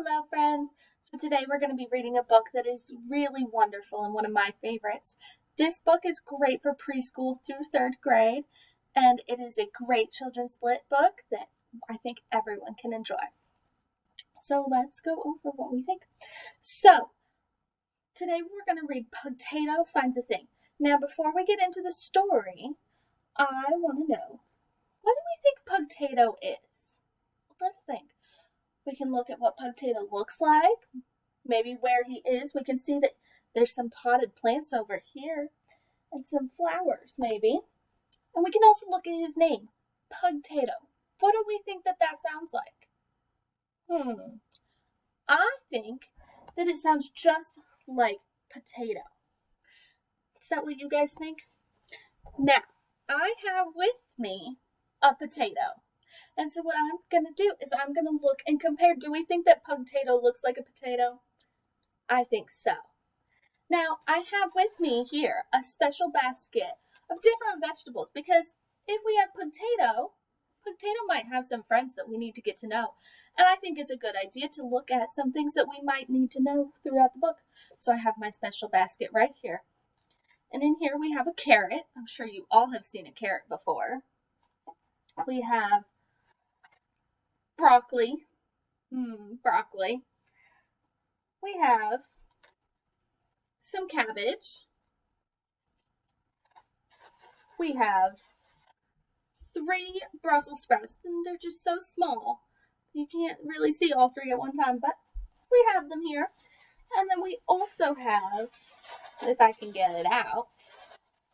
Hello, friends. So today we're going to be reading a book that is really wonderful and one of my favorites. This book is great for preschool through third grade, and it is a great children's lit book that I think everyone can enjoy. So let's go over what we think. So today we're going to read Pugtato Finds a Thing. Now, before we get into the story, I want to know, what do we think Pugtato is? Let's think. We can look at what Pugtato looks like, maybe where he is. We can see that there's some potted plants over here and some flowers maybe. And we can also look at his name, Pugtato. What do we think that sounds like? I think that it sounds just like potato. Is that what you guys think? Now, I have with me a potato. And so what I'm going to do is I'm going to look and compare. Do we think that Pugtato looks like a potato? I think so. Now, I have with me here a special basket of different vegetables because if we have Pugtato might have some friends that we need to get to know. And I think it's a good idea to look at some things that we might need to know throughout the book. So I have my special basket right here. And in here we have a carrot. I'm sure you all have seen a carrot before. We have broccoli. Broccoli. We have some cabbage. We have 3 Brussels sprouts. And they're just so small. You can't really see all 3 at one time, but we have them here. And then we also have, if I can get it out,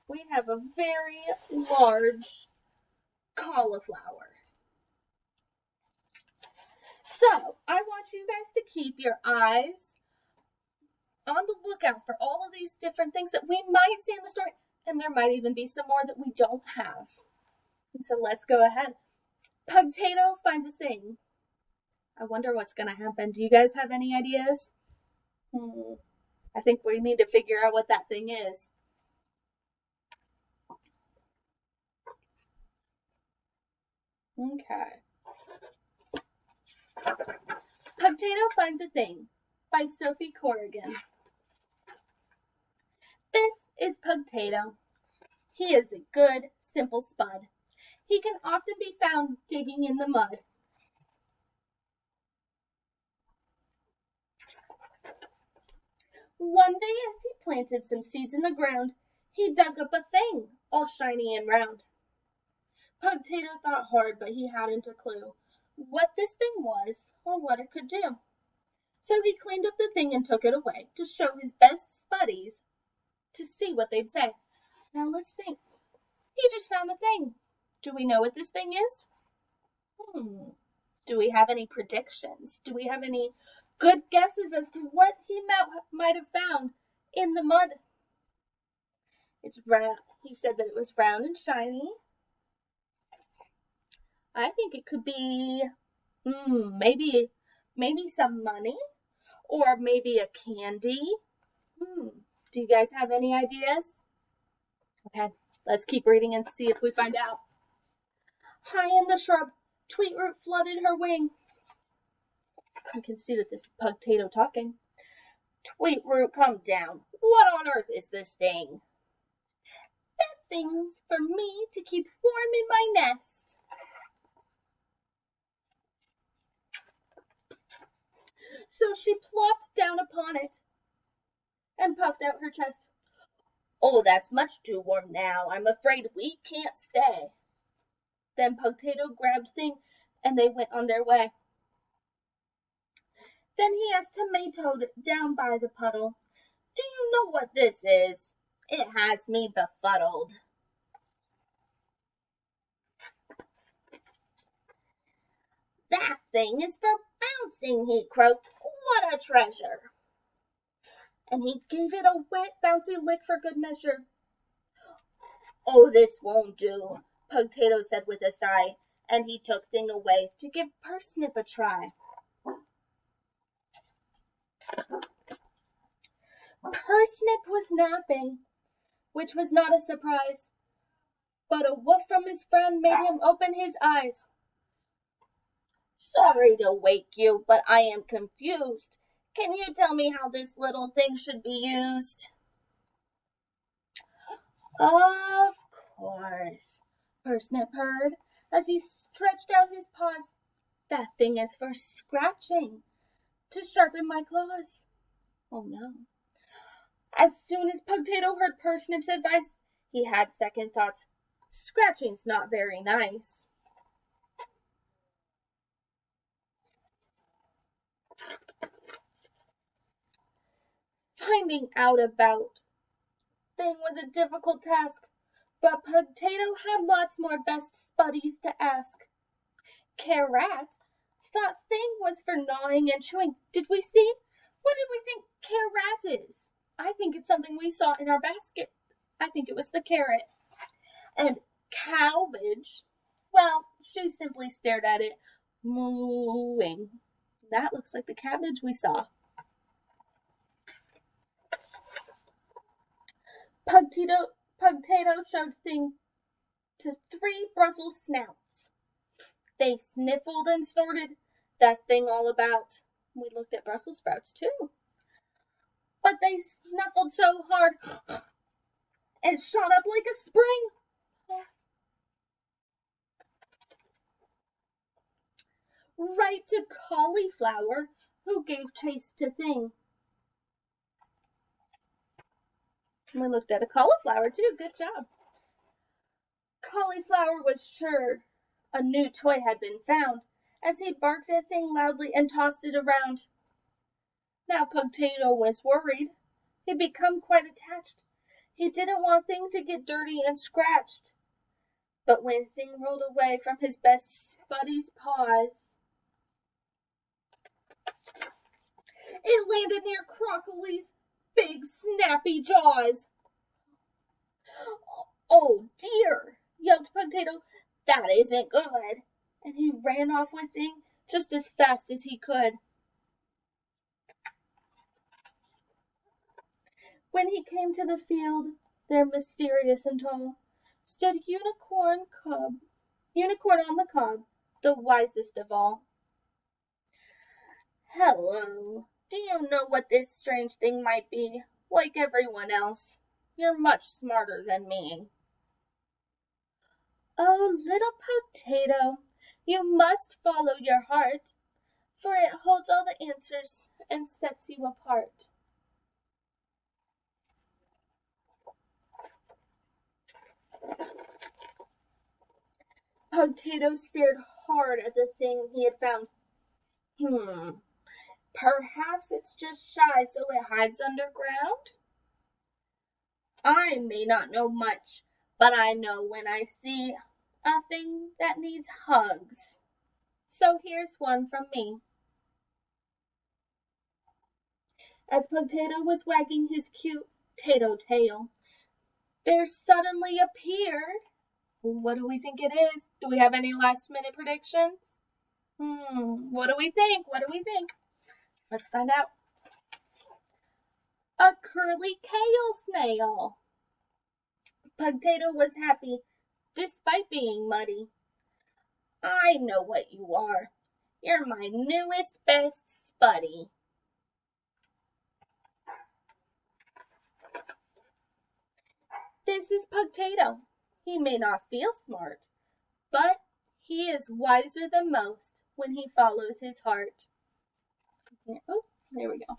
we have a very large cauliflower. So, I want you guys to keep your eyes on the lookout for all of these different things that we might see in the story, and there might even be some more that we don't have. And so let's go ahead. Pugtato finds a thing. I wonder what's going to happen. Do you guys have any ideas? I think we need to figure out what that thing is. Okay. Pugtato Finds a Thing by Sophie Corrigan. This is Pugtato. He is a good, simple spud. He can often be found digging in the mud. One day as he planted some seeds in the ground, he dug up a thing, all shiny and round. Pugtato thought hard, but he hadn't a clue what this thing was or what it could do. So he cleaned up the thing and took it away to show his best buddies to see what they'd say. Now let's think. He just found a thing. Do we know what this thing is? Do we have any predictions? Do we have any good guesses as to what he might have found in the mud? It's round. He said that it was round and shiny. I think it could be maybe some money or maybe a candy. Do you guys have any ideas? Okay, let's keep reading and see if we find out. High in the shrub, Tweetroot flooded her wing. You can see that this is Pugtato talking. Tweetroot, come down. What on earth is this thing? That thing's for me to keep warm in my nest. So she plopped down upon it and puffed out her chest. Oh, that's much too warm now. I'm afraid we can't stay. Then Pugtato grabbed Thing and they went on their way. Then he asked Tomato down by the puddle, do you know what this is? It has me befuddled. That thing is for bouncing, he croaked. What a treasure. And he gave it a wet, bouncy lick for good measure. Oh, this won't do, Pugtato said with a sigh, and he took Thing away to give Parsnip a try. Parsnip was napping, which was not a surprise, but a woof from his friend made him open his eyes. Sorry to wake you, but I am confused. Can you tell me how this little thing should be used? Of course, Parsnip purred as he stretched out his paws. That thing is for scratching, to sharpen my claws. Oh no. As soon as Pugtato heard Parsnip's advice, he had second thoughts. Scratching's not very nice. Finding out about Thing was a difficult task, but Pugtato had lots more best buddies to ask. Carrot thought Thing was for gnawing and chewing. Did we see? What did we think carrot is? I think it's something we saw in our basket. I think it was the carrot. And cabbage, well, she simply stared at it, mooing. That looks like the cabbage we saw. Pugtato showed Thing to 3 Brussels snouts. They sniffled and snorted. That thing all about. We looked at Brussels sprouts too. But they snuffled so hard and shot up like a spring. Right to Cauliflower, who gave chase to Thing. We looked at a cauliflower too. Good job. Cauliflower was sure a new toy had been found, as he barked at Thing loudly and tossed it around. Now Pugtato was worried. He'd become quite attached. He didn't want Thing to get dirty and scratched. But when Thing rolled away from his best buddy's paws, it landed near Crocoli's big snappy jaws. Oh dear, yelled Pugtato. That isn't good. And he ran off with Thing just as fast as he could. When he came to the field, there, mysterious and tall, stood Unicorn on the cob, the wisest of all. Hello. Do you know what this strange thing might be? Like everyone else, you're much smarter than me. Oh, little Pugtato, you must follow your heart, for it holds all the answers and sets you apart. Pugtato stared hard at the thing he had found. Perhaps it's just shy so it hides underground? I may not know much, but I know when I see a thing that needs hugs. So here's one from me. As Pugtato was wagging his cute tato tail, there suddenly appeared. What do we think it is? Do we have any last-minute predictions? What do we think? Let's find out. A curly kale snail. Pugtato was happy, despite being muddy. I know what you are. You're my newest best buddy. This is Pugtato. He may not feel smart, but he is wiser than most when he follows his heart. Oh, there we go.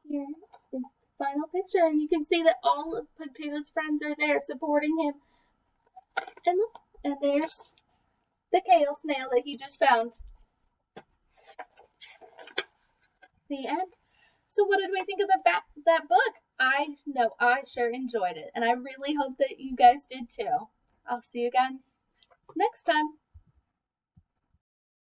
Here is the final picture, and you can see that all of Pugtato's friends are there supporting him. And look, and there's the kale snail that he just found. The end. So what did we think of that book? I know I sure enjoyed it, and I really hope that you guys did too. I'll see you again next time.